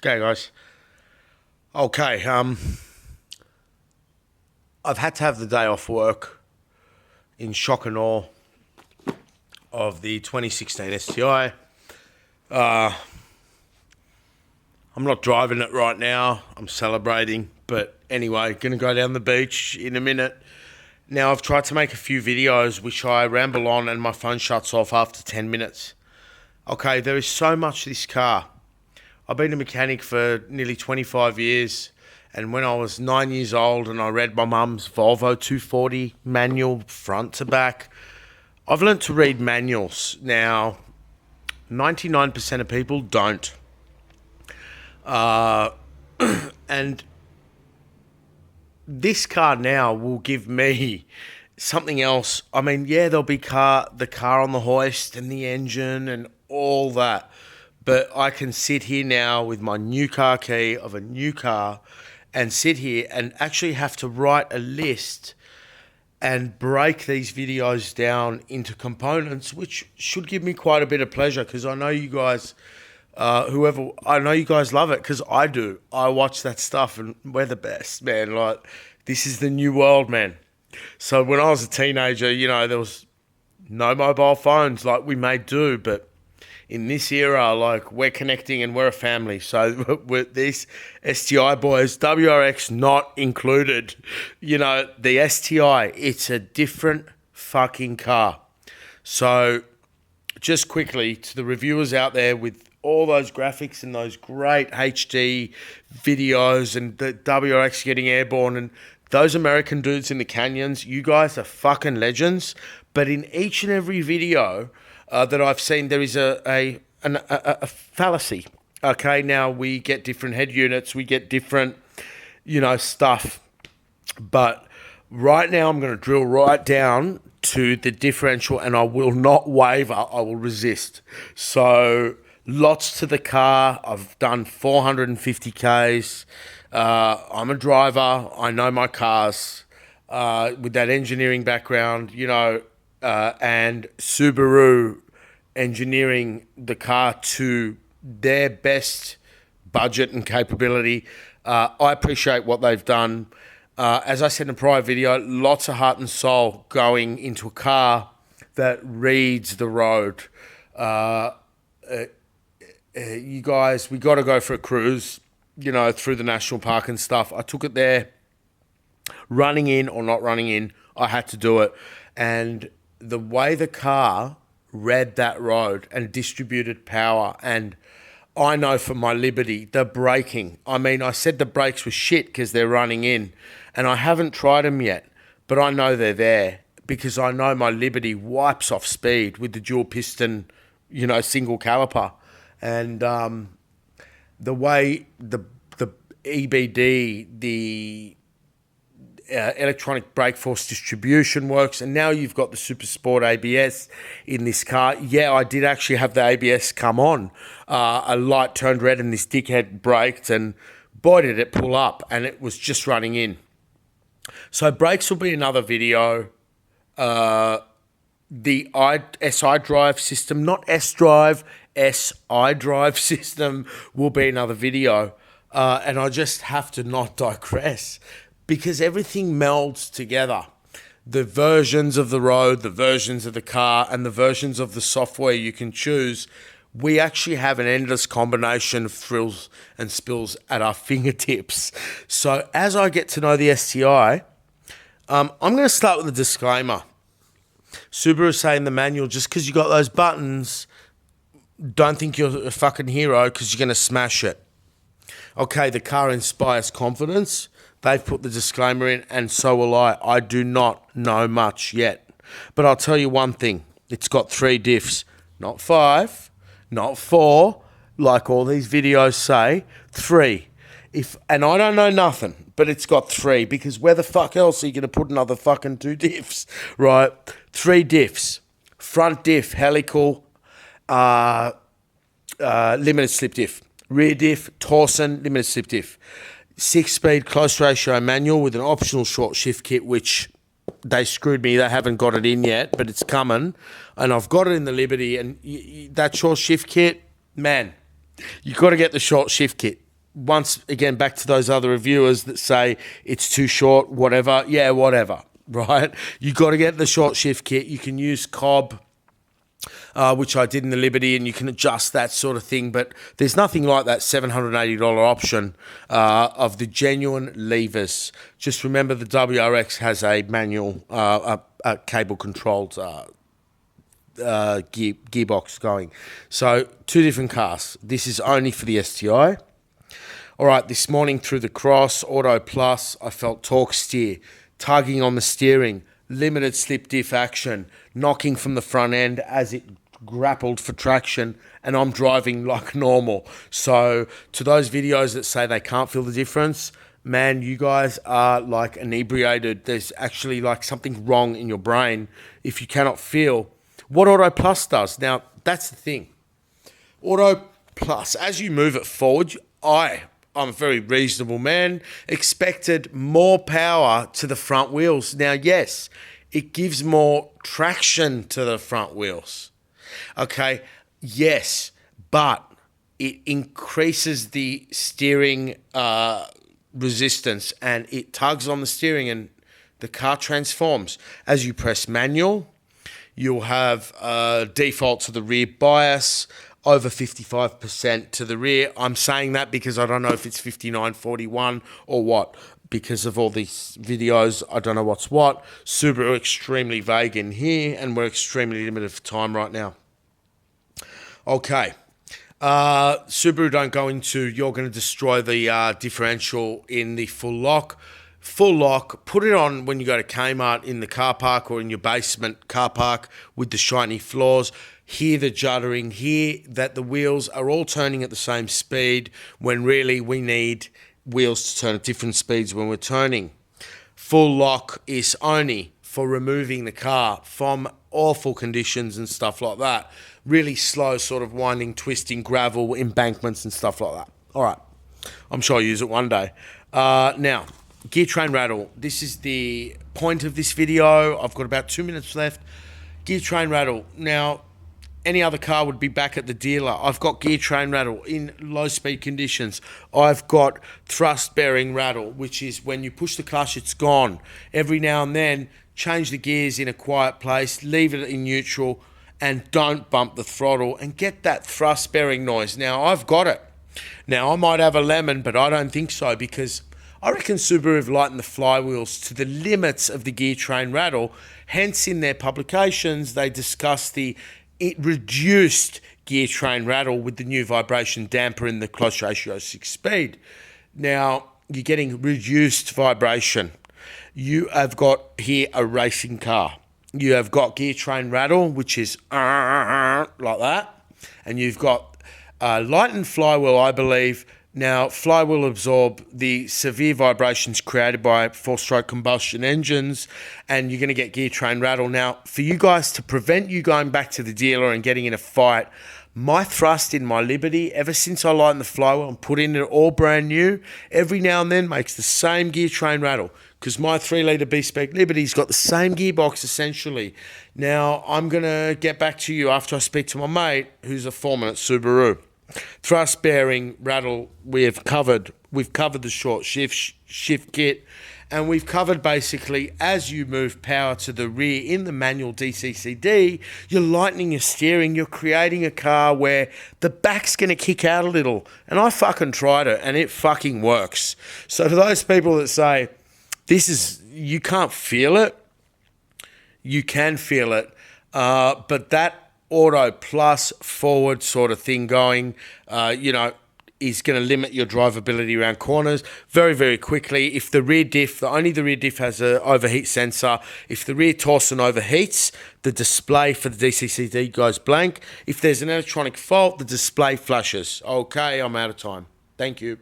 Okay, guys. Okay, I've had to have the day off work in shock and awe of the 2016 STi. I'm not driving it right now. I'm celebrating. But anyway, going to go down the beach in a minute. Now, I've tried to make a few videos which I ramble on and my phone shuts off after 10 minutes. Okay, there is so much to this car. I've been a mechanic for nearly 25 years. And when I was 9 years old and I read my mum's Volvo 240 manual front to back, I've learnt to read manuals. Now, 99% of people don't. And this car now will give me something else. I mean, yeah, there'll be the car on the hoist and the engine and all that. But I can sit here now with my new car key of a new car and sit here and actually have to write a list and break these videos down into components, which should give me quite a bit of pleasure because I know you guys, I know you guys love it because I do. I watch that stuff and we're the best, man. Like, this is the new world, man. So when I was a teenager, you know, there was no mobile phones like we may do, but in this era, like, we're connecting and we're a family. So with these STi boys, WRX not included, you know, the STi, it's a different fucking car. So just quickly to the reviewers out there with all those graphics and those great HD videos and the WRX getting airborne and those American dudes in the canyons, you guys are fucking legends. But in each and every video that I've seen, there is a fallacy. Okay, now we get different head units, we get different, you know, stuff. But right now I'm going to drill right down to the differential and I will not waver, I will resist. So lots to the car. I've done 450 Ks. I'm a driver. I know my cars with that engineering background, you know, and Subaru engineering the car to their best budget and capability. I appreciate what they've done. As I said in a prior video, lots of heart and soul going into a car that reads the road. You guys, we got to go for a cruise, you know, through the national park and stuff. I took it there, running in or not running in, I had to do it. And the way the car read that road and distributed power, and I know for my liberty, the braking. I mean, I said the brakes were shit because they're running in, and I haven't tried them yet, but I know they're there because I know my liberty wipes off speed with the dual piston, you know, single caliper. And the way the EBD, the electronic brake force distribution works, and now you've got the Super Sport ABS in this car. Yeah, I did actually have the ABS come on. A light turned red and this dickhead braked, and boy did it pull up, and it was just running in. So brakes will be another video. The SI drive system, not S-Drive, SI drive system will be another video. And I just have to not digress because everything melds together. The versions of the road, the versions of the car, and the versions of the software you can choose. We actually have an endless combination of thrills and spills at our fingertips. So as I get to know the STi, I'm going to start with a disclaimer. Subaru say in the manual, just because you got those buttons, don't think you're a fucking hero because you're going to smash it. Okay, the car inspires confidence. They've put the disclaimer in, and so will I. I do not know much yet. But I'll tell you one thing. It's got 3 diffs. Not 5, not 4, like all these videos say. 3. And I don't know nothing, but it's got 3, because where the fuck else are you going to put another fucking 2 diffs, right? 3 diffs. Front diff, helical, limited slip diff. Rear diff, torsion, limited slip diff. 6-speed close ratio manual with an optional short shift kit, which they screwed me. They haven't got it in yet, but it's coming. And I've got it in the Liberty. And that short shift kit, man, you got to get the short shift kit. once again, back to those other reviewers that say it's too short, whatever. Yeah, whatever, right? You got to get the short shift kit. You can use Cobb, which I did in the Liberty, and you can adjust that sort of thing. But there's nothing like that $780 option of the genuine levers. Just remember the WRX has a manual, a cable-controlled gearbox going. So 2 different cars. This is only for the STI. All right, this morning through the Cross, Auto Plus, I felt torque steer, tugging on the steering, limited slip diff action, knocking from the front end as it grappled for traction, and I'm driving like normal. So to those videos that say they can't feel the difference, man, you guys are like inebriated. There's actually like something wrong in your brain if you cannot feel what Auto Plus does. Now, that's the thing. Auto Plus, as you move it forward, I'm a very reasonable man, expected more power to the front wheels. Now, yes, it gives more traction to the front wheels. Okay, yes, but it increases the steering resistance, and it tugs on the steering and the car transforms. As you press manual, you'll have default to the rear bias, over 55% to the rear. I'm saying that because I don't know if it's 59-41 or what. Because of all these videos, I don't know what's what. Subaru extremely vague in here, and we're extremely limited for time right now. Okay. Subaru don't go into, you're going to destroy the differential in the full lock. Full lock, put it on when you go to Kmart in the car park or in your basement car park with the shiny floors. Hear the juddering, hear that the wheels are all turning at the same speed when really we need wheels to turn at different speeds when we're turning. Full lock is only for removing the car from awful conditions and stuff like that. Really slow sort of winding, twisting, gravel, embankments and stuff like that. All right, I'm sure I'll use it one day. Now, gear train rattle. This is the point of this video. I've got about 2 minutes left. Gear train rattle. Now, any other car would be back at the dealer. I've got gear train rattle in low speed conditions. I've got thrust bearing rattle, which is when you push the clutch, it's gone. Every now and then, change the gears in a quiet place, leave it in neutral, and don't bump the throttle and get that thrust bearing noise. Now, I've got it. Now, I might have a lemon, but I don't think so, because I reckon Subaru have lightened the flywheels to the limits of the gear train rattle. Hence, in their publications, they discuss the reduced gear train rattle with the new vibration damper in the close ratio 6-speed. Now, you're getting reduced vibration. You have got here a racing car. You have got gear train rattle, which is like that. And you've got lightened flywheel, I believe. Now, flywheel absorb the severe vibrations created by 4-stroke combustion engines, and you're going to get gear train rattle. Now, for you guys, to prevent you going back to the dealer and getting in a fight, my thrust in my Liberty, ever since I lightened the flywheel and put in it all brand new, every now and then makes the same gear train rattle, because my 3-litre B-Spec Liberty's got the same gearbox, essentially. Now, I'm going to get back to you after I speak to my mate, who's a foreman at Subaru. Thrust bearing rattle, we've covered the short shift kit, and we've covered basically as you move power to the rear in the manual DCCD, you're lightening your steering, you're creating a car where the back's going to kick out a little. And I fucking tried it and it fucking works. So to those people that say you can't feel it, you can feel it, but that Auto Plus forward sort of thing going, is going to limit your drivability around corners very, very quickly. If the rear diff, only the rear diff has an overheat sensor. If the rear torsion overheats, the display for the DCCD goes blank. If there's an electronic fault, the display flashes. Okay, I'm out of time. Thank you.